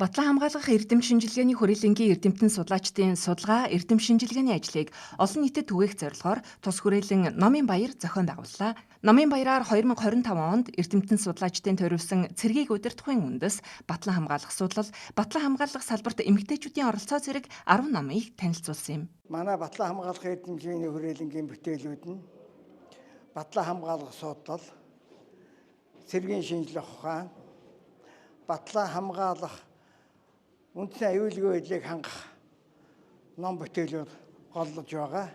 Батлан хамгаалах эрдэм шинжилгээний хүрээлэнгийн эрдэмтэн судлаачдын судалгаа эрдэм шинжилгээний ажлыг олон нийтэд түгээх зорилгоор тус хүрээлэн Номын Баяр зохион байгууллаа. Номын Баяраар 2025 онд эрдэмтэн судлаачдын тойрвсон цэргийг удирдахын үндэс батлан хамгаалах судлал, батлан хамгаалах салбарт эмэгтэйчүүдийн оролцоо зэрэг 10 номыг танилцуулсан юм. Манай батлан хамгаалах эрдэм шинжилгээний хүрээлэнгийн бүтээлүүд нь батлан хамгаалах судлал, цэргийн шинжилгээ ухаан, батлан хамгаалах үндсэн аюулгүй байдлыг хангах ном бүтээлүүд голлож байгаа.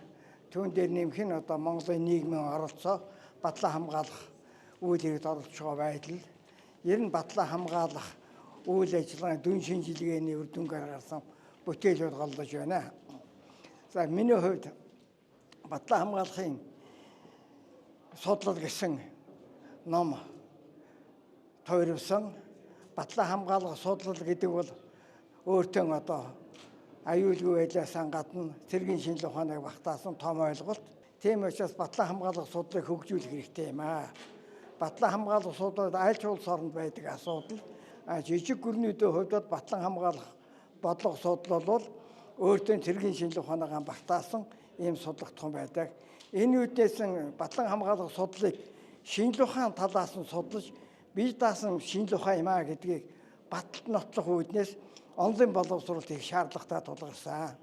Түүн дээр нэмэх нь одоо Монголын нийгмийн оролцоо, батлан хамгаалах үйл хэрэгт оролцож байгаа байдал, ер нь батлан хамгаалах үйл ажиллагааны дүн шинжилгээний үр дүнгээр гарсан бүтээлүүд голлож байна. За миний хувьд батлан хамгаалахын судлал гэсэн ном тойрвсон. Батлан хамгаалах судлал гэдэг бол өөртөө одоо аюулгүй байдлаас гадна цэргийн шинжилгээ ухааныг багтаасан том ойлголт. Тийм учраас батлан хамгаалах судлалыг хөгжүүлэх хэрэгтэй юм аа. Батлан хамгаалах судлал аль ч улс оронд байдаг асуудал. Жижиг гүрнүүдийн хувьд батлан хамгаалах бодлого судлал бол өөртөө цэргийн шинжилгээ ухааныг багтаасан ийм судалгахдах байдаг. Энэ үднээс батлан хамгаалах судлалыг шинжилгээ ухаан талаас нь судалж бие даасан шинжилгээ ухаан юм аа гэдгийг баталд нотлох үүднээс онлайн боловсруулалт хийх шаардлагатай тулгарсан.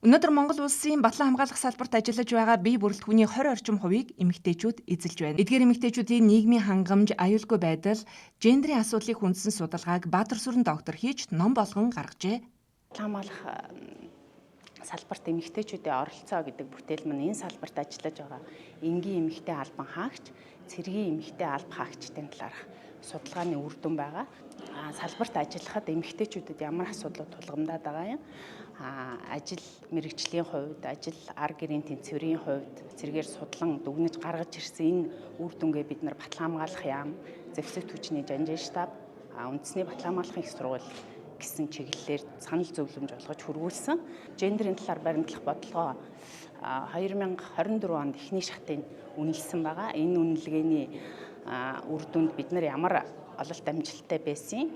Өнөөдөр Монгол улсын батлан хамгаалах салбарт ажиллаж байгаа бие бүрэлдэхүүний 20 орчим хувийг эмэгтэйчүүд эзэлж байна. Эдгээр эмэгтэйчүүдийн нийгмийн хангамж, аюулгүй байдал, гендерийн асуудлыг хүндсэн судалгааг Баатар сүрэн доктор хийж ном болгон гаргажээ. Батлан хамгаалах салбарт эмэгтэйчүүдийн оролцоо гэдэг бүтээл маань энэ салбарт ажиллаж байгаа энгийн эмэгтэй албан хаагч, цэргийн эмэгтэй алба хаагчдын талаарх судалгааны үр дүн байгаа. Салбарт ажиллахад эмэгтэйчүүдэд ямар асуудлууд тулгамдаад байгаа юм? Ажил мэргэжлийн хувьд, ажил ар гэрийн тэнцвэрийн хувьд зэрэгээр судлан дүгнэж гаргаж ирсэн энэ үр дүнгээ бид нар батлан хамгаалах яам, зэвсэгт хүчний жанжин штаб, үндэсний батлан хамгаалахын их сургууль гэсэн чиглэлээр санал зөвлөмж олгож хөрвүүлсэн. Гендерийн талаар баримтлах бодлогоо 2024 онд эхний шатыг үнэлсэн байгаа. Энэ үнэлгээний үр дүнд бид нар ямар ололт амжилттай байсан,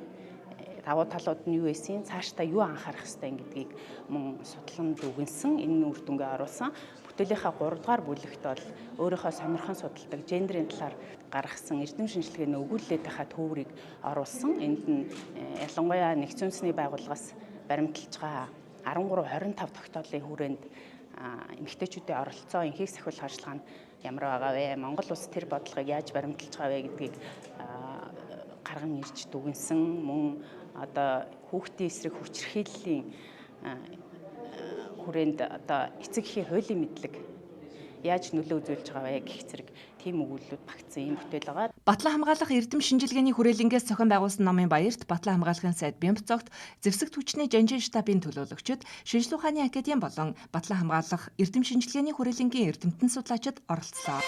давуу талууд нь юу байсан, цаашдаа юу анхаарах ёстой гэдгийг мөн судлан дүгнсэн, энэ үр дүнгээ оруулсан. Бүтээлийнхаа 3 дугаар бүлэгт бол өөрийнхөө сонирхон судалдаг гендерийн талаар гаргасан эрдэм шинжилгээний өгүүлэлт байхад төврийг оруулсан. Энд нь ялангуяа нэгдсэн үндэсний байгууллагаас баримталж байгаа 13-25 тогтоолын хүрээнд эмэгтэйчүүдийн оролцоо, энхийг сахиулах ажиллагаа нь ямар байгаа вэ? Монгол улс тэр бодлогыг яаж баримталж байгаа вэ гэдгийг гарган ирж дүгнсэн. Мөн одоо хүүхдийн эсрэг хүчирхийллийн хүрээнд одоо эцэг эхийн хуулийн мэдлэг яаж нөлөө үзүүлж байгаа вэ гэх зэрэг тийм өгүүлбэрүүд багтсан юм бүтээл байгаа. Батлан хамгаалах эрдэм шинжилгээний хүрээлэнгээс зохион байгуулсан Номын Баярт батлан хамгаалахын сайд Бямбцогт зэвсэгт хүчний жанжин штабын төлөөлөгчид, шинжилгээ ухааны академи болон батлан хамгаалах эрдэм шинжилгээний хүрээлэнгийн эрдэмтэн судлаачид оролцлоо.